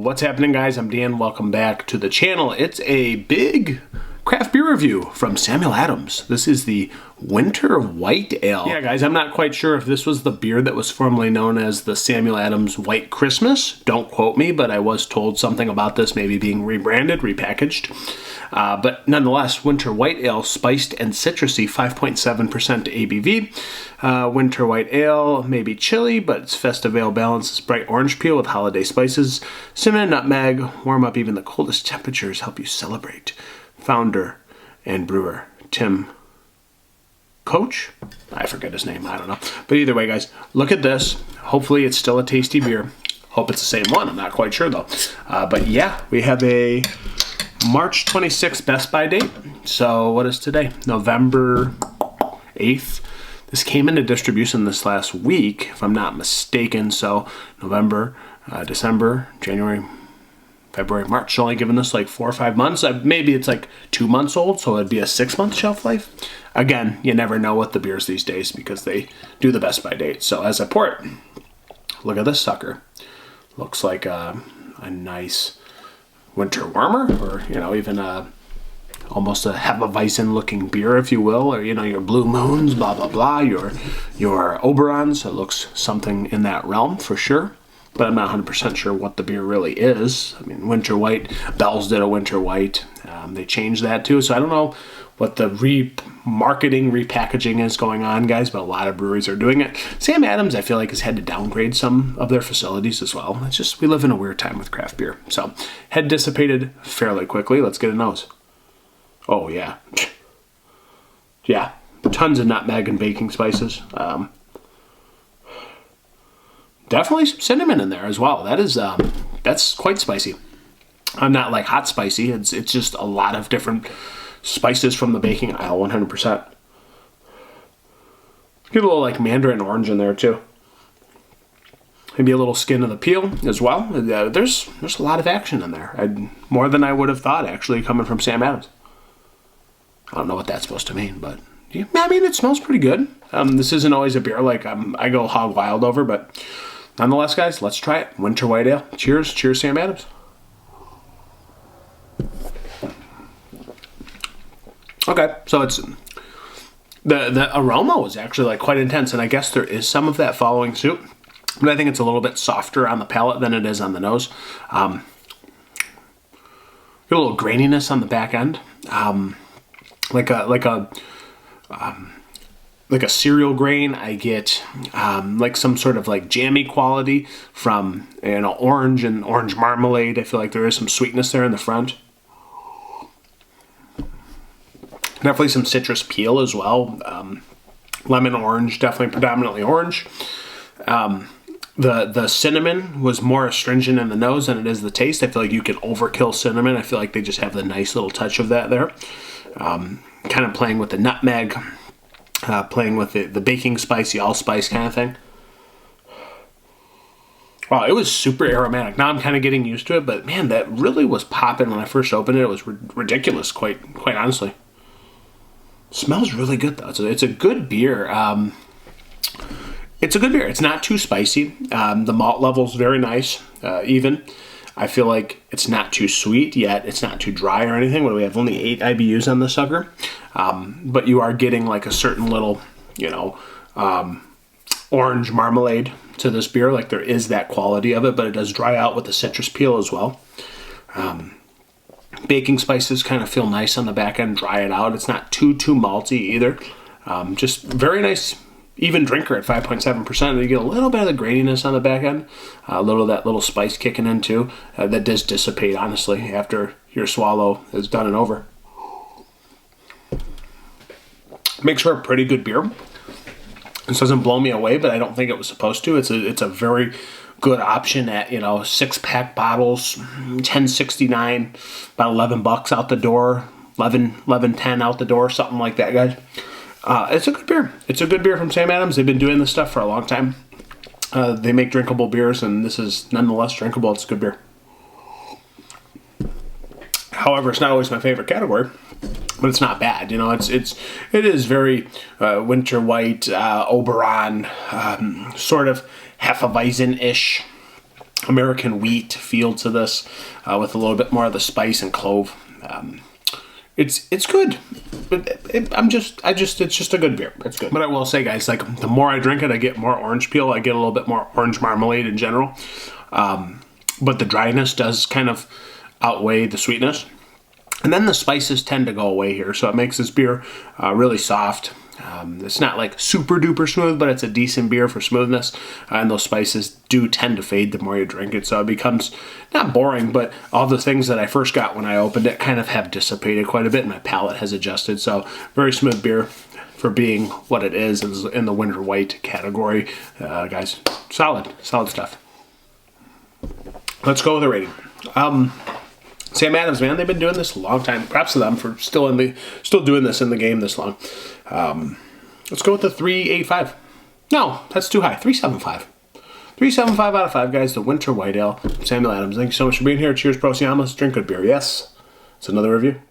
What's happening, guys? I'm Dan. Welcome back to the channel. It's a big craft beer review from Samuel Adams. This is the Winter White Ale. Yeah, guys, I'm not quite sure if this was the beer that was formerly known as the Samuel Adams White Christmas. Don't quote me, but I was told something about this maybe being rebranded, repackaged. But nonetheless, Winter White Ale, spiced and citrusy, 5.7% ABV. Winter White Ale may be chilly, but its festive ale balances bright orange peel with holiday spices. Cinnamon, nutmeg, warm up even the coldest temperatures, help you celebrate. Founder and brewer Tim Coach? I forget his name, I don't know. But either way, guys, look at this. Hopefully it's still a tasty beer. Hope it's the same one. I'm not quite sure, though. But yeah, we have a March 26th Best By date. So what is today? November 8th. This came into distribution this last week, if I'm not mistaken. So November, December, January, February, March. Only given this like 4 or 5 months. Maybe it's like 2 months old, so it'd be a 6-month shelf life. Again, you never know with the beers these days because they do the Best By date. So as I pour it, look at this sucker. Looks like a nice winter warmer, or even almost a Hefeweizen looking beer, if you will, or your Blue Moons, blah blah blah, your Oberons. It looks something in that realm for sure. But I'm not 100% sure what the beer really is. I mean, Winter White, Bell's did a Winter White. They changed that too. So I don't know what the remarketing, repackaging is going on, guys, but a lot of breweries are doing it. Sam Adams, I feel like, has had to downgrade some of their facilities as well. It's just, we live in a weird time with craft beer. So, head dissipated fairly quickly. Let's get a nose. Oh, yeah. Yeah, tons of nutmeg and baking spices. Definitely some cinnamon in there as well. That's quite spicy. I'm not like hot spicy. It's just a lot of different spices from the baking aisle, 100%. Get a little like mandarin orange in there too. Maybe a little skin of the peel as well. There's a lot of action in there. More than I would have thought, actually, coming from Sam Adams. I don't know what that's supposed to mean, but yeah, I mean, it smells pretty good. This isn't always a beer like I go hog wild over, but nonetheless, guys, let's try it. Winter White Ale. Cheers. Cheers, Sam Adams. Okay, so it's the aroma was actually like quite intense, and I guess there is some of that following suit, but I think it's a little bit softer on the palate than it is on the nose. Get a little graininess on the back end, like a cereal grain. I get like some sort of like jammy quality from orange and orange marmalade. I feel like there is some sweetness there in the front. Definitely some citrus peel as well. Lemon orange, definitely predominantly orange. The cinnamon was more astringent in the nose than it is the taste. I feel like you can overkill cinnamon. I feel like they just have the nice little touch of that there. Kind of playing with the nutmeg, playing with the baking spice, the allspice kind of thing. Wow, it was super aromatic. Now I'm kind of getting used to it, but man, that really was popping when I first opened it. It was ridiculous, quite honestly. Smells really good though. It's a good beer. It's a good beer. It's not too spicy. The malt level's very nice, even. I feel like it's not too sweet yet. It's not too dry or anything. What do we have? Only 8 IBUs on this sucker. But you are getting like a certain little, orange marmalade to this beer. Like there is that quality of it, but it does dry out with the citrus peel as well. Baking spices kind of feel nice on the back end, dry it out. It's not too malty either. Just very nice, even drinker at 5.7%. You get a little bit of the graininess on the back end, a little of that little spice kicking in too. That does dissipate, honestly, after your swallow is done and over. Makes for a pretty good beer. This doesn't blow me away, but I don't think it was supposed to. It's a very good option at 6-pack bottles, $10.69, about $11 out the door, $11.10 out the door, something like that, guys. It's a good beer. It's a good beer from Sam Adams. They've been doing this stuff for a long time. They make drinkable beers, and this is nonetheless drinkable. It's a good beer. However, it's not always my favorite category, but it's not bad. It is very winter white, Oberon, sort of Hefeweizen-ish American wheat feel to this, with a little bit more of the spice and clove. It's good, but it's just a good beer. It's good. But I will say, guys, like the more I drink it, I get more orange peel. I get a little bit more orange marmalade in general. But the dryness does kind of outweigh the sweetness. And then the spices tend to go away here, so it makes this beer really soft. It's not like super duper smooth, but it's a decent beer for smoothness. And those spices do tend to fade the more you drink it, so it becomes not boring, but all the things that I first got when I opened it kind of have dissipated quite a bit, and my palate has adjusted. So very smooth beer for being what it is in the winter white category. Guys, solid stuff. Let's go with a rating. Sam Adams, man, they've been doing this a long time. Props to them for still doing this in the game this long. Let's go with the 3.85. No, that's too high. 3.75. 3.75 out of 5, guys. The Winter White Ale. Samuel Adams, thank you so much for being here. Cheers, Pro Siam. Let's drink good beer. Yes, it's another review.